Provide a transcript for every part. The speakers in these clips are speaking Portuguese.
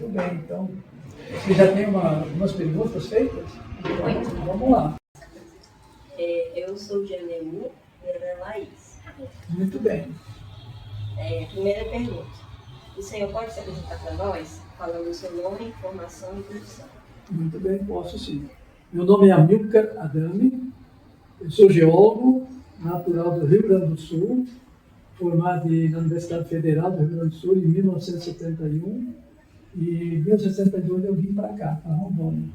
Muito bem, então, você já tem algumas perguntas feitas? Então, vamos lá. Eu sou Janemu, minha nome é Laís. Muito bem. Primeira pergunta. O senhor pode se apresentar para nós, falando o seu nome, formação e profissão? Muito bem, posso sim. Meu nome é Amilcar Adame, eu sou geólogo, natural do Rio Grande do Sul, formado na Universidade Federal do Rio Grande do Sul em 1971, e em 1972 eu vim para cá, para Rondônia.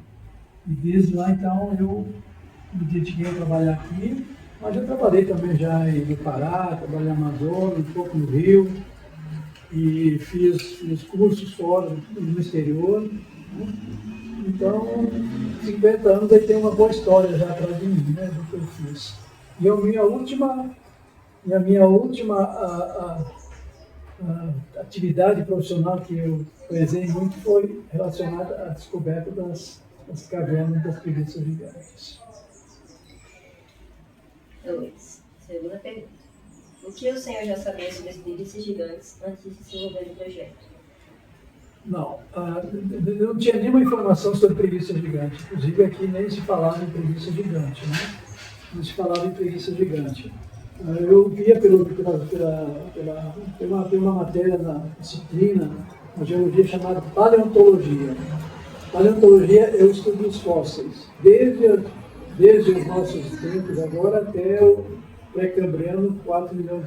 E desde lá, então, eu me dediquei a trabalhar aqui, mas eu trabalhei também já no Pará, trabalhei na Amazônia, um pouco no Rio, e fiz cursos fora, no exterior, né? Então, 50 anos aí tem uma boa história já atrás de mim, né, do que eu fiz. E a minha última atividade profissional que eu prezei muito foi relacionada à descoberta das cavernas das preguiças gigantes. 2. Segunda pergunta. O que o senhor já sabia sobre as preguiças gigantes antes de se envolver no projeto? Não, eu não tinha nenhuma informação sobre preguiça gigante. Inclusive aqui nem se falava em preguiça gigante, né? Não se falava em preguiça gigante. Eu via tem uma matéria na disciplina, na geologia chamada paleontologia. Paleontologia é o estudo dos fósseis, desde os nossos tempos agora até o pré-cambriano, 4 bilhões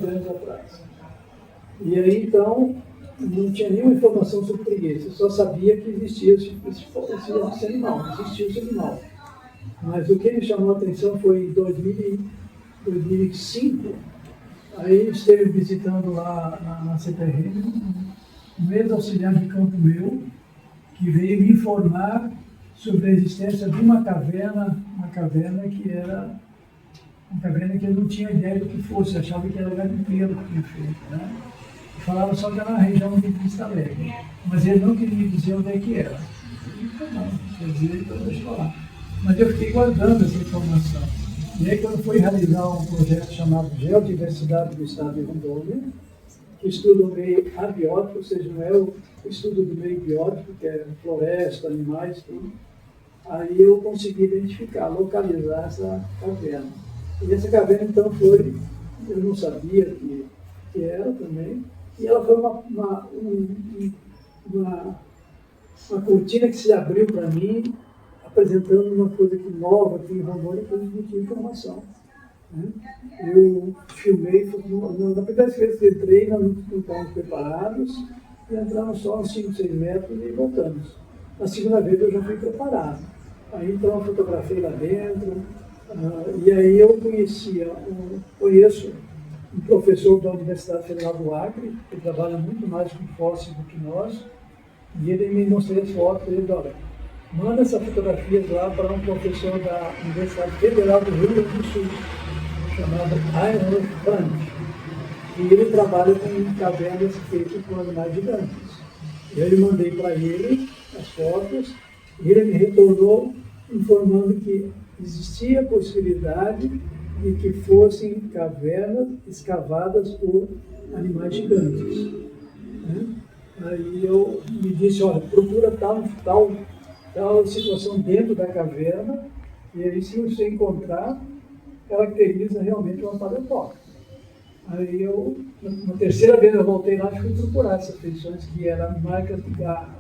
de anos atrás. E aí, então, não tinha nenhuma informação sobre preguiça, eu só sabia que existia esse animal, existia esse animal. Mas o que me chamou a atenção foi em 2005, aí esteve visitando lá na CPR, um ex-auxiliar de campo meu, que veio me informar sobre a existência de uma caverna que era uma caverna que eu não tinha ideia do que fosse, achava que era lugar inteiro que tinha feito, né? Falava só que era na região de Vista Alegre, mas ele não queria dizer onde é que era. Não, quer dizer, então deixa eu falar. Mas eu fiquei guardando essa informação. E aí, quando fui realizar um projeto chamado Geodiversidade do Estado de Rondônia, que estuda o meio abiótico, ou seja, não é o estudo do meio biótico, que é floresta, animais, tudo, aí eu consegui identificar, localizar essa caverna. E essa caverna, então, foi, eu não sabia que era também, e ela foi uma cortina que se abriu para mim, apresentando uma coisa que nova aqui em Rondônia, que eu não tinha informação. Né? Eu filmei, na primeira vez que entrei, nós não estávamos preparados, e entramos só uns 5, 6 metros e voltamos. Na segunda vez eu já fui preparado. Aí então eu fotografei lá dentro, e aí eu conheço um professor da Universidade Federal do Acre, que trabalha muito mais com fósseis do que nós, e ele me mostrou as fotos, e ele disse, olha, manda essa fotografia lá para um professor da Universidade Federal do Rio Grande do Sul, chamado Heinrich Brandt. E ele trabalha com cavernas feitas com animais gigantes. E aí eu mandei para ele as fotos, e ele me retornou informando que existia a possibilidade de que fossem cavernas escavadas por animais gigantes. Né? Aí eu me disse, olha, procura tal situação dentro da caverna, e aí se você encontrar, caracteriza realmente uma paleotópica. Aí eu, na terceira vez eu voltei lá e fui procurar essas feições que eram marcas de garra.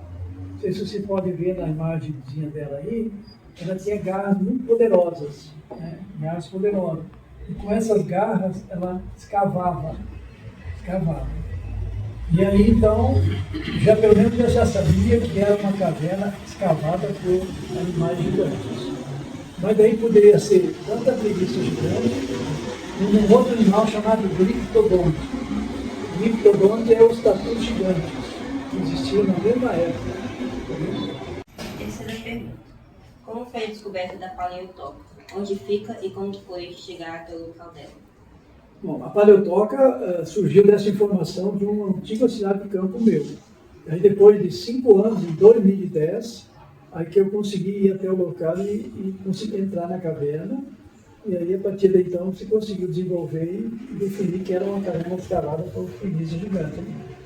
Não sei se você pode ver na imagenzinha dela aí, ela tinha garras muito poderosas, né? Garras poderosas. E com essas garras ela escavava. E aí então, já pelo menos eu já sabia que era uma caverna escavada por animais gigantes. Mas daí poderia ser tanto a preguiça gigante, como um outro animal chamado Glyptodonte. Glyptodonte é os tatus gigantes, que existiam na mesma época. Terceira pergunta. Como foi a descoberta da paleotópica? Onde fica e como foi chegar até o local dela? Bom, a paleotópica surgiu dessa informação de um antigo auxiliar de campo meu. E aí depois de 5 anos, em 2010, aí que eu consegui ir até o local e consegui entrar na caverna. E aí, a partir daí, então, se conseguiu desenvolver e definir que era uma caverna escavada por preguiça gigante.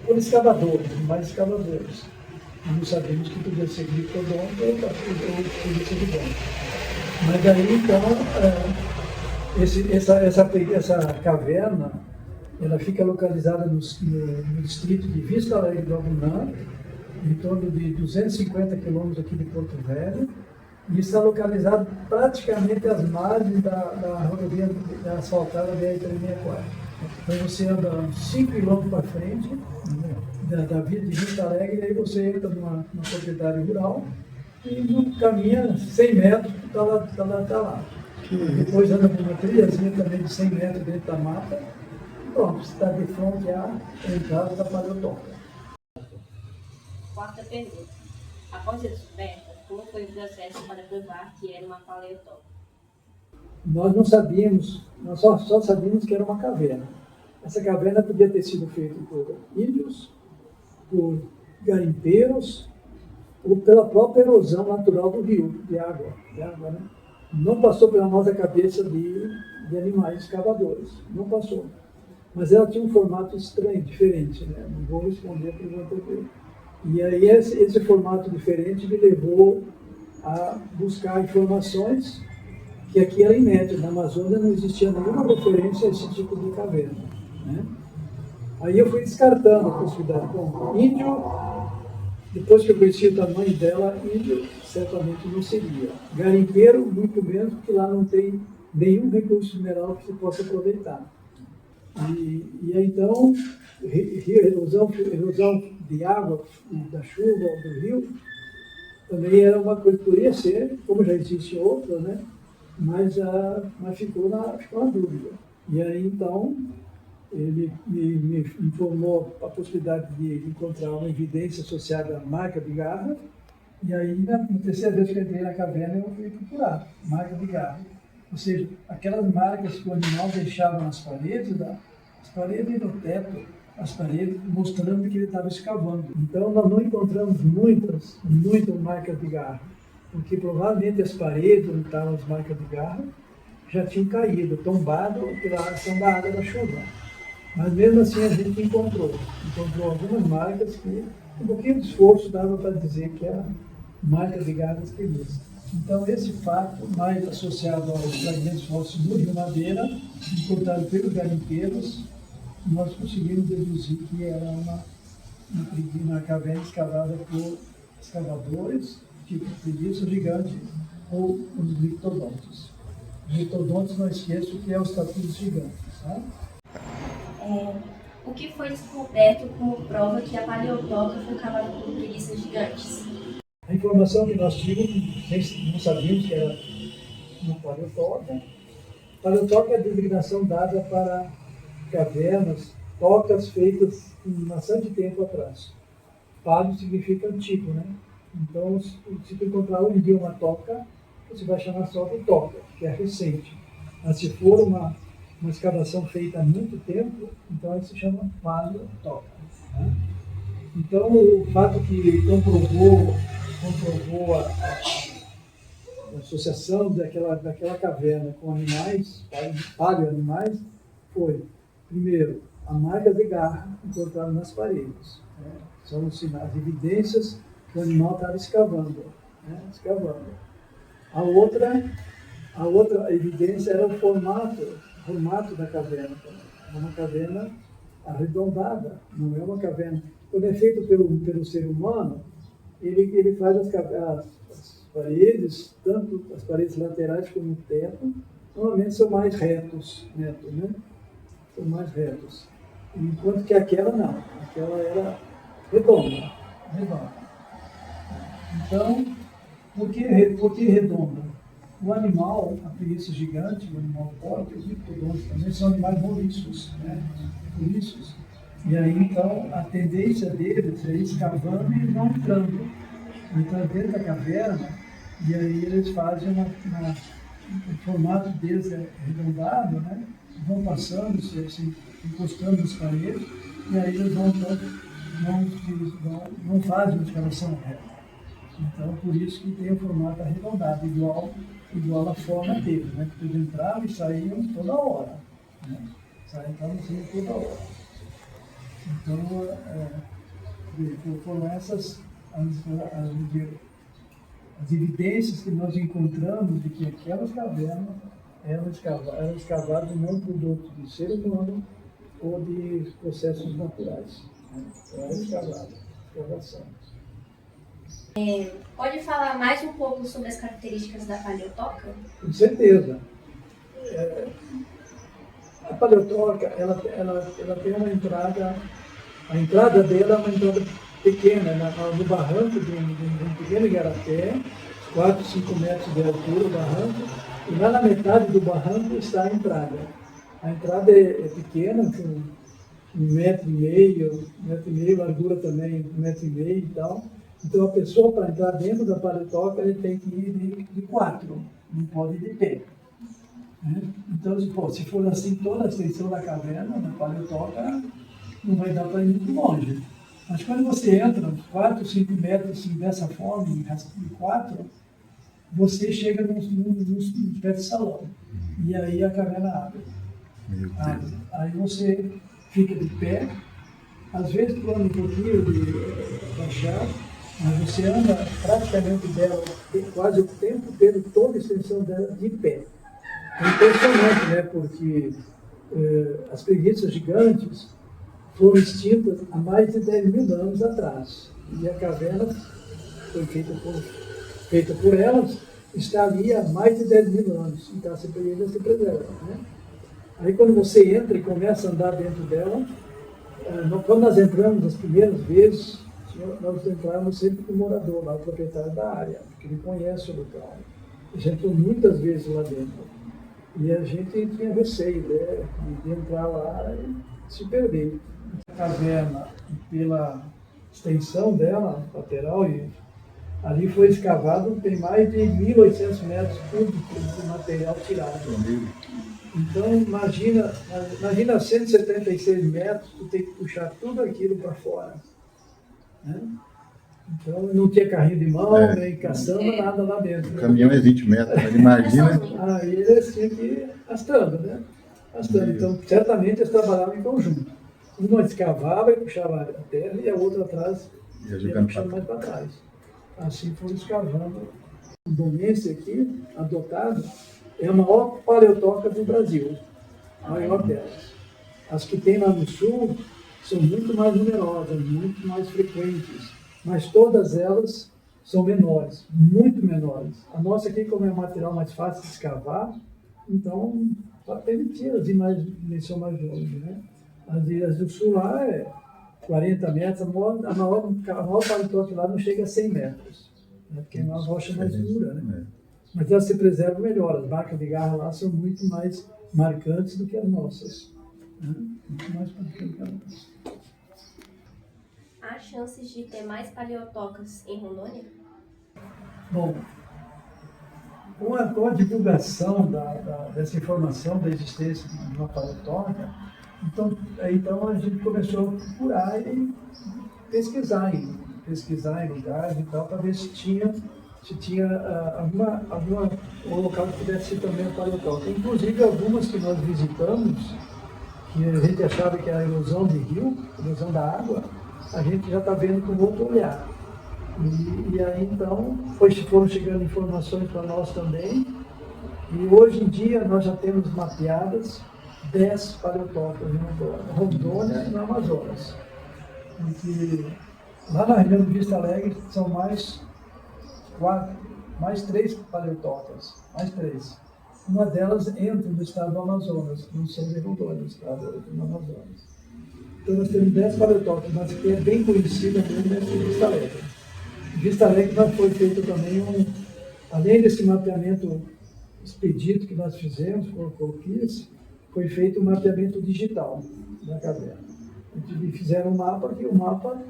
por escavadores, mais escavadores. Nós não sabíamos que podia ser gliptodonte ou podia ser bidonte. Mas daí, então, essa caverna, ela fica localizada no distrito de Vista Alegre do Abunã, em torno de 250 quilômetros aqui de Porto Velho, e está localizado praticamente às margens da rodovia asfaltada BR-364. Então você anda uns 5 quilômetros para frente de Vista Alegre, e aí você entra numa propriedade rural e caminha 100 metros, está lá. Depois anda por uma trilhazinha também de 100 metros dentro da mata. Pronto, você está de frente à entrada da paleotópica. Quarta pergunta. Após a descoberta, como foi o processo para provar que era uma paleotópica? Nós não sabíamos, nós só sabíamos que era uma caverna. Essa caverna podia ter sido feita por índios, por garimpeiros, ou pela própria erosão natural do rio, de água, né? Não passou pela nossa cabeça de animais escavadores, não passou. Mas ela tinha um formato estranho, diferente, né? Não vou responder a pergunta dele. E aí esse formato diferente me levou a buscar informações que aqui era inédito. Na Amazônia não existia nenhuma referência a esse tipo de caverna, né? Aí eu fui descartando a possibilidade. Bom, índio, depois que eu conheci o tamanho dela, índio certamente não seria. Garimpeiro, muito menos, porque lá não tem nenhum recurso mineral que se possa aproveitar. E aí, então, erosão de água, da chuva, do rio, também era uma coisa que poderia ser, como já existe outra, né? Mas ficou na dúvida. E aí, então, ele me informou a possibilidade de encontrar uma evidência associada à marca de garra. E aí, na terceira vez que eu entrei na caverna, eu fui procurar marca de garra. Ou seja, aquelas marcas que o animal deixava nas paredes e no teto, as paredes, mostrando que ele estava escavando. Então, nós não encontramos muitas marcas de garra, porque provavelmente as paredes onde estavam as marcas de garra já tinham caído, tombado pela ação da água da chuva. Mas mesmo assim a gente encontrou algumas marcas que um pouquinho de esforço dava para dizer que era marca de garra extremista. Então esse fato, mais associado aos fragmentos fósseis do Rio Madeira, encontrado pelos garimpeiros, nós conseguimos deduzir que era uma caverna escavada por escavadores, tipo preguiça gigante, ou os gliptodontes. Os gliptodontes, não esqueço que é os tatus gigantes. Tá? O que foi descoberto como prova que a paleotópica foi cavada por preguiças gigantes? A informação que nós tínhamos, não sabíamos que era uma paleotópica. Paleotópica é a designação dada para cavernas, tocas feitas bastante tempo atrás. Paleo significa antigo, né? Então, se tu encontrar hoje em dia uma toca, você vai chamar só de toca, que é recente. Mas se for uma escavação feita há muito tempo, então ela se chama paleotópica. Né? Então, o fato que comprovou a associação daquela caverna com animais, paleoanimais, foi, primeiro, a marca de garra encontrada nas paredes. Né? São os sinais, as evidências que o animal estava escavando. Né? A outra evidência era o formato da caverna. É uma caverna arredondada, não é uma caverna. Quando é feito pelo ser humano, ele faz as paredes, tanto as paredes laterais como o teto, normalmente são mais retos, né? São mais retos. Enquanto que aquela não, aquela era redonda. Então, por que redonda? O animal, a preguiça gigante, o animal forte, os gliptodontes também são animais roliços, né? Roliços. E aí, então, a tendência deles é ir escavando e vão entrando dentro da caverna, e aí eles fazem o formato deles é arredondado, né? Vão passando, se encostando nas paredes, e aí eles não fazem uma escavação reta. Então, por isso que tem o formato arredondado, igual à forma deles, né? Que eles entravam e saíam toda hora. Né? Saíam toda hora. Então, foram essas as evidências que nós encontramos de que aquelas cavernas eram escavadas não produto de ser humano ou de processos naturais. Né? Eram escavação. Pode falar mais um pouco sobre as características da paleotoca? Com certeza. A paleotoca, ela tem uma entrada, a entrada dela é uma entrada pequena, no barranco de um pequeno igarapé, 4, 5 metros de altura o barranco, e lá na metade do barranco está a entrada. A entrada é pequena, com 1,5 m, largura também 1,5 m e tal. Então a pessoa, para entrar dentro da paleotoca, ele tem que ir de 4, não pode ir de pé. Então, se for assim toda a extensão da caverna, na paleotoca, não vai dar para ir muito longe. Mas quando você entra 4, 5 metros assim, dessa forma, em 4, você chega nos pés de salão. E aí a caverna abre. Aí você fica de pé, às vezes plano um pouquinho de baixar, mas você anda praticamente dela quase o tempo inteiro, toda a extensão dela de pé. É impressionante, né? Porque as preguiças gigantes foram extintas há mais de 10 mil anos atrás. E a caverna foi feita por elas, está ali há mais de 10 mil anos. Então ainda se preserva. Né? Aí quando você entra e começa a andar dentro dela, quando nós entramos as primeiras vezes, nós entramos sempre com o morador, lá, o proprietário da área, porque ele conhece o local. A gente entrou muitas vezes lá dentro. E a gente tinha receio, né, de entrar lá e se perder. A caverna, pela extensão dela, lateral, e ali foi escavado, tem mais de 1.800 metros cúbicos de material tirado. Então, imagina 176 metros, tu tem que puxar tudo aquilo para fora. Né? Então, não tinha carrinho de mão, nem caçamba, nada lá dentro. O caminhão é 20 metros, mas imagina. Aí eles tinham que ir arrastando, né? Arrastando. Então, certamente eles trabalhavam em conjunto. Uma escavava e puxava a terra e a outra atrás ia puxando mais para trás. Assim foram escavando. O Donense aqui, adotado, é a maior paleotoca do Brasil, a maior delas. As que tem lá no sul são muito mais numerosas, muito mais frequentes, mas todas elas são menores, muito menores. A nossa aqui, como é um material mais fácil de escavar, então para permitir as imagens são mais longe, né? As do sul lá é 40 metros, a maior paleotoca lá não chega a 100 metros, né? Porque é uma rocha mais dura, né? Mas elas se preservam melhor, as marcas de garra lá são muito mais marcantes do que as nossas. Né? Muito mais marcantes que as nossas. Há chances de ter mais paleotocas em Rondônia? Bom, com a divulgação dessa informação da existência de uma paleotoca, então a gente começou a procurar e pesquisar em lugares e tal, para ver se tinha um local que pudesse ser também a paleotoca. Inclusive algumas que nós visitamos, que a gente achava que era erosão de rio, erosão da água, a gente já está vendo com outro olhar. E aí então foram chegando informações para nós também, e hoje em dia nós já temos mapeadas 10 paleotocas em Rondônia e no Amazonas. Porque lá na região de Vista Alegre são mais 3 paleotocas, mais 3. Uma delas entra no estado do Amazonas, não são de Rondônia, no estado do Amazonas. Então nós temos 10 paleotocas, mas que é bem conhecida mesmo essa Vista Alegre. Vista Alegre foi feito também além desse mapeamento expedito que nós fizemos com o COPIS, foi feito um mapeamento digital da caverna. Fizeram um mapa, que o mapa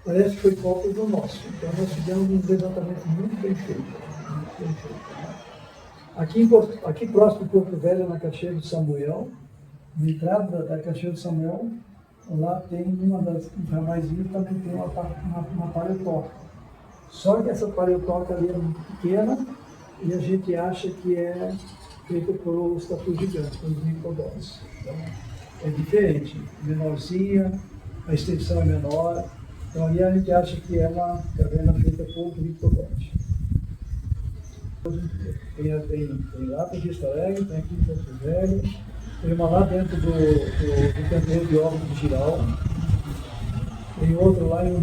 parece que foi cópia do nosso. Então nós fizemos um levantamento muito bem feito. Muito bem feito. Aqui próximo do Porto Velho, na Cachoeira do Samuel, na entrada da Cachoeira do Samuel, lá tem uma das ramaizinhas, também tem uma paleotoca. Só que essa paleotoca ali é muito pequena e a gente acha que é feita por tatus gigantes, pelos nicodons. Então, é diferente, menorzinha, a extensão é menor. Então ali a gente acha que é uma caverna feita por lictodonte. Tem lá para Vista Alegre, tem aqui em Porto Velho, tem uma lá dentro do canteiro de obra de Giral, tem outro lá em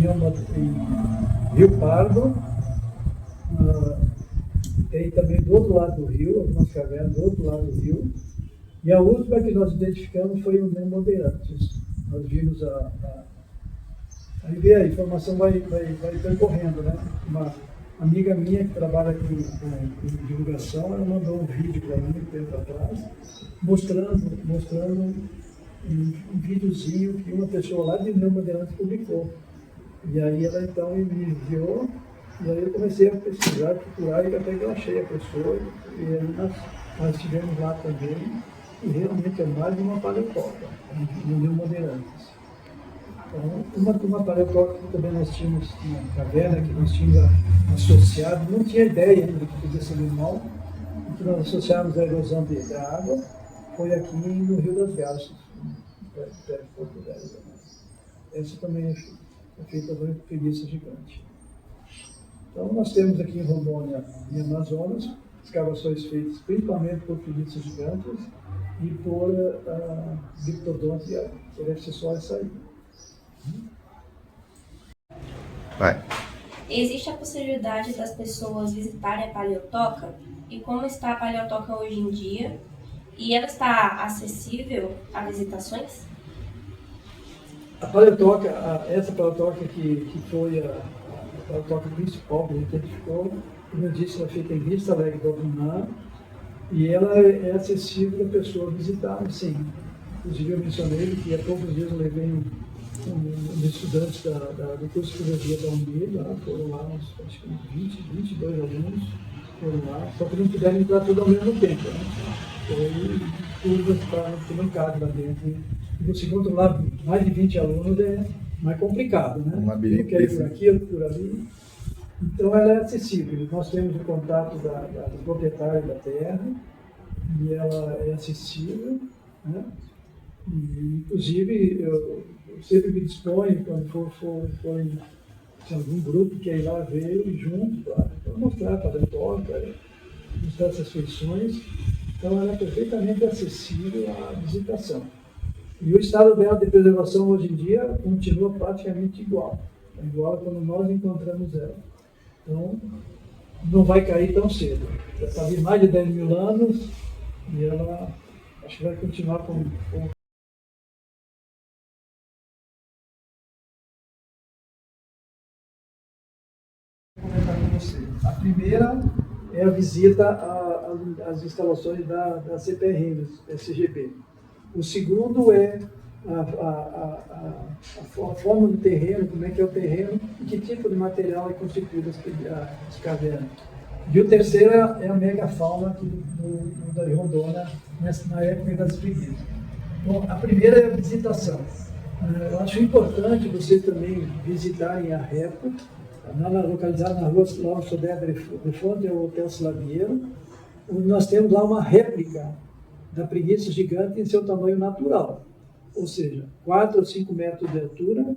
Rio Pardo, tem também do outro lado do rio, algumas cavernas do outro lado do rio, e a última que nós identificamos foi o Nemo Bandeirantes. Nós vimos aí vê, a informação vai percorrendo, né? Uma amiga minha que trabalha com divulgação, ela mandou um vídeo para mim um tempo atrás, mostrando um videozinho que uma pessoa lá de Nemo Bandeirantes publicou. E aí ela então me enviou, e aí eu comecei a pesquisar, procurar, e até que eu achei a pessoa, e aí nós estivemos lá também, e realmente é mais de uma paleotoca, no Nemo Bandeirantes. Então, uma paleotoca que também nós tínhamos, uma caverna que nós tínhamos associado, não tinha ideia ainda que podia ser animal, e que nós associávamos a erosão da água, foi aqui no Rio das Garças, perto de Porto Velho. Essa também é feita por preguiça gigante. Então, nós temos aqui em Rondônia e Amazonas escavações feitas principalmente por preguiças gigantes e por lictodonte, que deve ser só essa aí. Vai. Existe a possibilidade das pessoas visitarem a paleotoca? E como está a paleotoca hoje em dia? E ela está acessível a visitações? A paleotoca, essa paleotoca que foi a paleotoca principal que a gente identificou, como eu disse, ela é feita em Vista Alegre do Aguinar, e ela é acessível para a pessoa visitar, sim. Inclusive eu mencionei que há poucos dias eu levei uns estudantes do curso de Filosofia da UNB, lá, foram lá, acho que 22 alunos foram lá, só que não puderam entrar tudo ao mesmo tempo, né? Foi curvas que não cabe lá dentro. E você controlar mais de 20 alunos é mais complicado, né? Um quer ir por aqui, outro por ali. Então ela é acessível. Nós temos o contato do proprietário da terra e ela é acessível, né? E, inclusive, eu sempre me disponho, quando for se algum grupo quer ir lá ver junto, para mostrar para a toca, mostrar essas feições. Então ela é perfeitamente acessível à visitação. E o estado dela de preservação hoje em dia continua praticamente igual a quando nós encontramos ela. Então, não vai cair tão cedo. Já está ali mais de 10 mil anos e ela acho que vai continuar com a primeira é a visita às instalações da CPRM, SGB. O segundo é a forma do terreno, como é que é o terreno e que tipo de material é constituído as cavernas. E o terceiro é a megafauna aqui da Rondônia, na época das preguiças. Bom, a primeira é a visitação. Eu acho importante vocês também visitarem a REPO, localizada na rua Lauro de Fonte, é o Hotel Slaviero, onde nós temos lá uma réplica da preguiça gigante em seu tamanho natural, ou seja, 4 a 5 metros de altura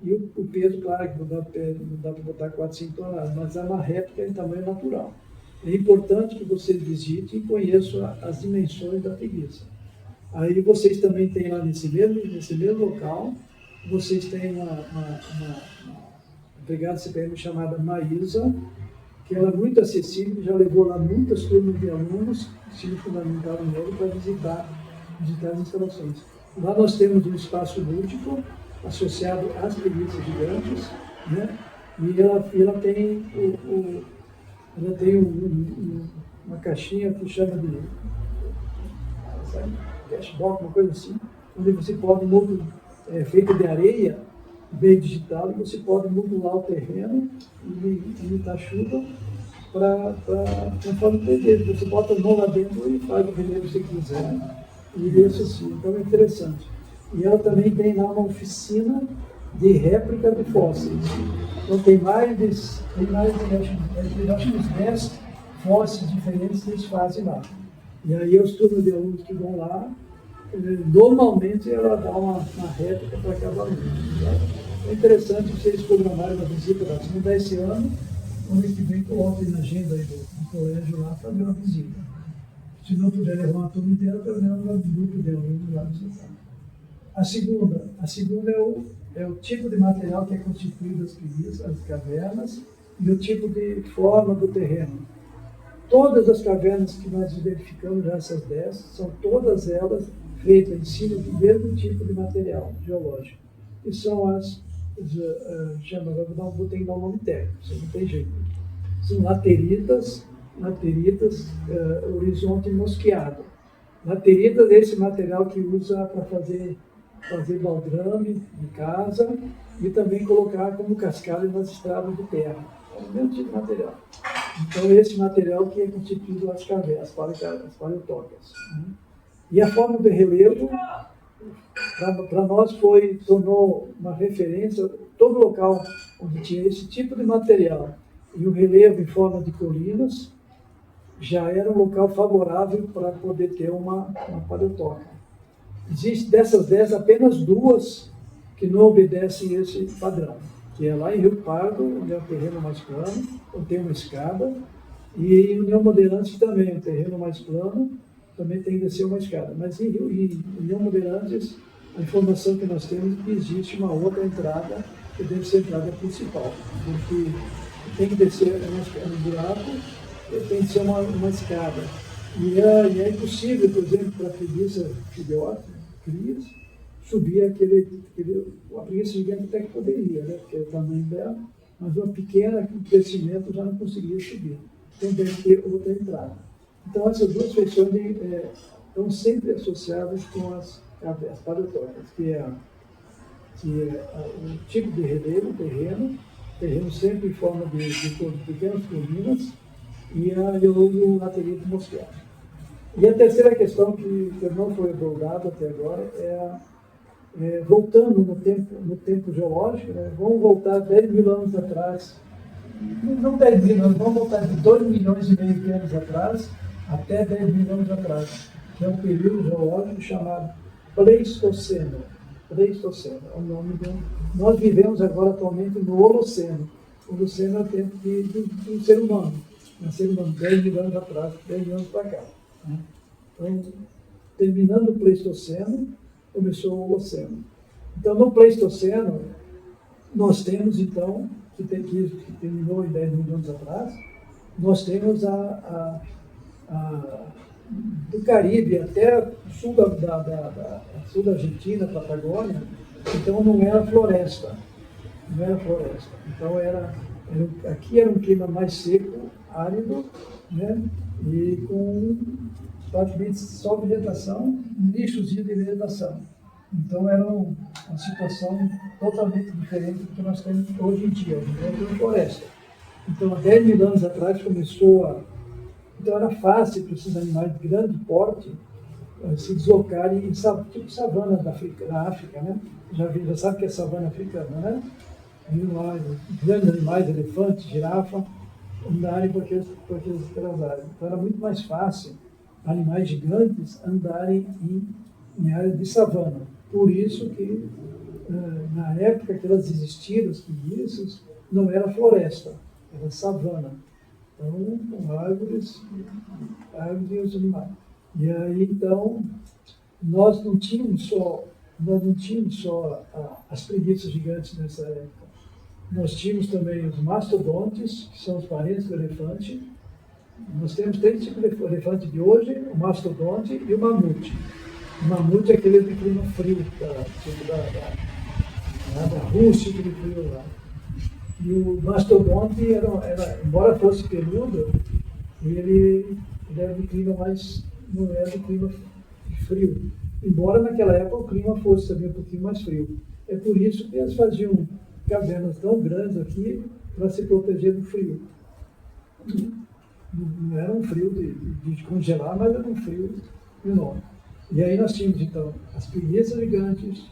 e o peso, claro, que não dá para botar 4, 5 toneladas, mas é uma réplica em tamanho natural. É importante que vocês visitem e conheçam as dimensões da preguiça. Aí vocês também têm lá nesse mesmo local, vocês têm uma empregada CPM chamada Maísa, que ela é muito acessível, já levou lá muitas turmas de alunos, ensino fundamental nele, para visitar as instalações. Lá nós temos um espaço lúdico associado às preguiças gigantes, né? E ela tem, uma caixinha que chama de cashbox, uma coisa assim, onde você pode, feita de areia, meio digital, e você pode modular o terreno e imitar a chuva conforme o desejo. Você bota a mão lá dentro e faz o relevo que você quiser. E isso assim, então é interessante. E ela também tem lá uma oficina de réplica de fósseis. Então tem mais de acho que uns 10 fósseis diferentes que eles fazem lá. E aí os turmas de alunos que vão lá, normalmente ela dá uma réplica para cada aluno. Então, é interessante vocês programarem uma visita da segunda esse ano, ano que vem coloquem na agenda aí do colégio lá fazer uma visita. Se não puder levar uma turma inteira, pelo menos um grupo de alunos lá visitar. A segunda é o tipo de material que é constituído as cavernas e o tipo de forma do terreno. Todas as cavernas que nós identificamos, essas 10, são todas elas feitas em cima do mesmo tipo de material geológico, que são vou ter que dar um nome técnico, isso não tem jeito. São lateritas, horizonte mosqueado. Lateritas é esse material que usa para fazer baldrame de casa e também colocar como cascalho nas estradas de terra. É o mesmo tipo de material. Então, esse material que é constituído as cavernas, as paleotocas. Né? E a forma do relevo, para nós, tornou uma referência, todo local onde tinha esse tipo de material e o relevo em forma de colinas, já era um local favorável para poder ter uma paleotoca. Existe dessas 10, apenas 2 que não obedecem esse padrão, que é lá em Rio Pardo, onde é um terreno mais plano, onde tem uma escada, e em União Bandeirantes também, um terreno mais plano, também tem que descer uma escada. Mas em União Bandeirantes, a informação que nós temos é que existe uma outra entrada, que deve ser a entrada principal, porque tem que descer um buraco, tem que ser uma escada. E é impossível, por exemplo, para a preguiça filhote, crias, subir a preguiça gigante até que poderia, né? Porque é o tamanho dela, mas uma pequena, com crescimento, já não conseguia subir. Então deve ter outra entrada. Então essas 2 feições estão sempre associadas com as paleotocas, que é o tipo de relevo, terreno sempre em forma de pequenas colinas, e o laterito mosqueado. E a terceira questão que não foi abordada até agora voltando no tempo geológico, né, vamos voltar 10 mil anos atrás, não 10 mil anos, vamos voltar de 2 milhões e meio de anos atrás até 10 mil anos atrás, que é um período geológico chamado Pleistoceno. Pleistoceno é o nome Nós vivemos agora atualmente no Holoceno. O Holoceno é o tempo do ser humano. O ser humano 10 mil anos atrás, 10 mil anos para cá. Né? Então, terminando o Pleistoceno, começou o Holoceno. Então, no Pleistoceno, nós temos, então, que terminou em 10 mil anos atrás, nós temos do Caribe até o sul sul da Argentina, Patagônia, então não era floresta. Não era floresta. Então, aqui era um clima mais seco, árido, né? E com praticamente só vegetação, nichozinho de vegetação. Então era uma situação totalmente diferente do que nós temos hoje em dia. Hoje em dia tem floresta. Então, há 10 mil anos atrás então era fácil para esses animais de grande porte se deslocarem em tipo savana da África, né? Já sabe que é savana africana, né? Grandes animais, elefantes, girafa, andarem por aquelas áreas. Então era muito mais fácil animais gigantes andarem em áreas de savana. Por isso que, na época que elas existiram, os preguiças, não era floresta, era savana. Então, com árvores e os animais. E aí, então, nós não tínhamos só as preguiças gigantes nessa época. Nós tínhamos também os mastodontes, que são os parentes do elefante. Nós temos 3 tipos de elefante de hoje, o mastodonte e o mamute. O mamute é aquele de clima frio, da Rússia, aquele frio lá. E o mastodonte, embora fosse peludo, ele era de clima não era de clima frio. Embora naquela época o clima fosse também um pouquinho mais frio. É por isso que eles faziam cavernas tão grandes aqui para se proteger do frio. Não era um frio de congelar, mas era um frio enorme. E aí nós tínhamos, então, as preguiças gigantes,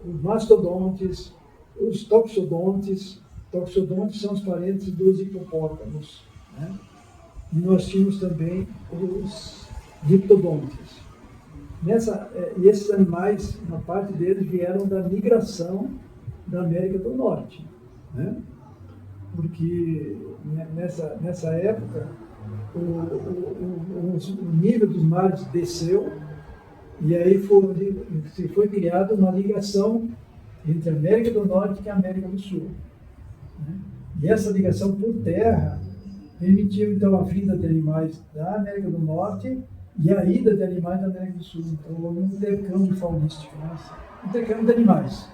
os mastodontes, os toxodontes. Toxodontes são os parentes dos hipopótamos. Né? E nós tínhamos também os diptodontes. E esses animais, uma parte deles vieram da migração da América do Norte, né? Porque nessa época o nível dos mares desceu e aí foi criada uma ligação entre a América do Norte e a América do Sul, né? E essa ligação por terra permitiu então a vinda de animais da América do Norte e a ida de animais da América do Sul. Então houve um intercâmbio faunístico, né? Intercâmbio de animais.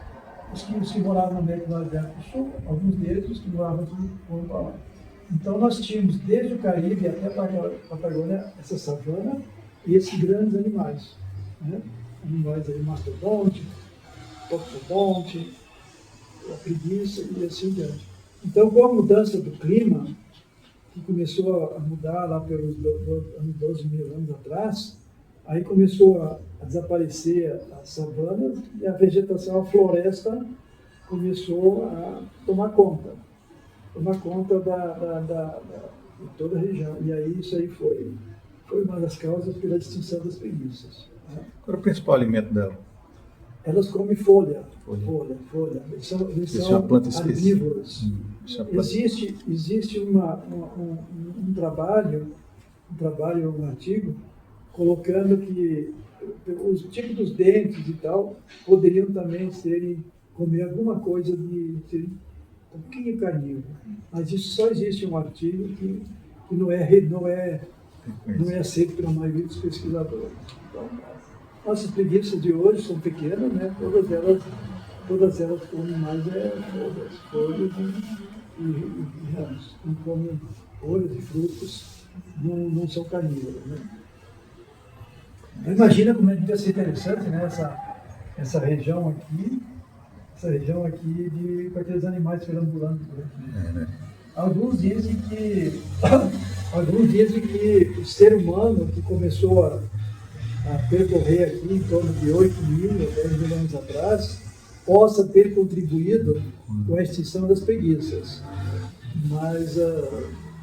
Os que moravam na América do Norte e do Sul, alguns deles, os que moravam aqui, foram para lá. Então nós tínhamos desde o Caribe até a Patagônia essa savana e esses grandes animais, né? Animais aí, mastodonte, topodonte, a preguiça e assim diante. Então, com a mudança do clima, que começou a mudar lá pelos 12 mil anos atrás, aí começou a desaparecer as savanas e a vegetação, a floresta, começou a tomar conta de toda a região. E aí isso aí foi uma das causas pela extinção das preguiças, né? Qual é o principal alimento dela? Elas comem folha. Eles Isso é são uma planta específica. herbívoros. Isso é uma planta... Existe um trabalho, um artigo, colocando que os tipos dos dentes e tal poderiam também comer alguma coisa de um pouquinho carnívoro. Mas isso só existe um artigo que não é aceito pela maioria dos pesquisadores. Então, nossas preguiças de hoje são pequenas, né? Todas elas comem mais folhas e ramos. Não comem folhas e frutos, não são carnívoros, né? Imagina como é que deve ser interessante, né? Essa região aqui com aqueles animais perambulando por aqui. né? Alguns dizem que o ser humano que começou a percorrer aqui em torno de 8 mil, 10 mil anos atrás, possa ter contribuído com a extinção das preguiças. Mas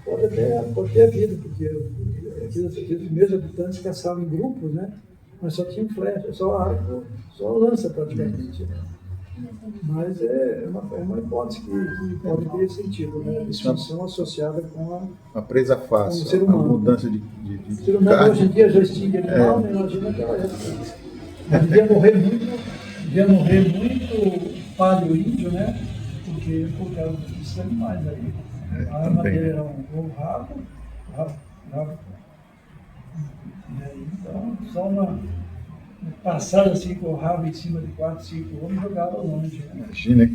pode ter havido, porque aqueles primeiros habitantes caçavam em grupos, né? Mas só tinham flecha, só arco, só lança praticamente. Mas é uma hipótese que pode ter sentido, né? A extinção associada com uma presa com o fácil, ser a humano. mudança de O ser humano hoje em dia já extingue animal, né? Imagina aquela época. Devia morrer muito palio índio, né? Porque por causa desses animais aí. A arma dele era um rabo. E aí, então, só uma passada assim com o rabo em cima de 4, 5 homens jogava longe, né? Imagina,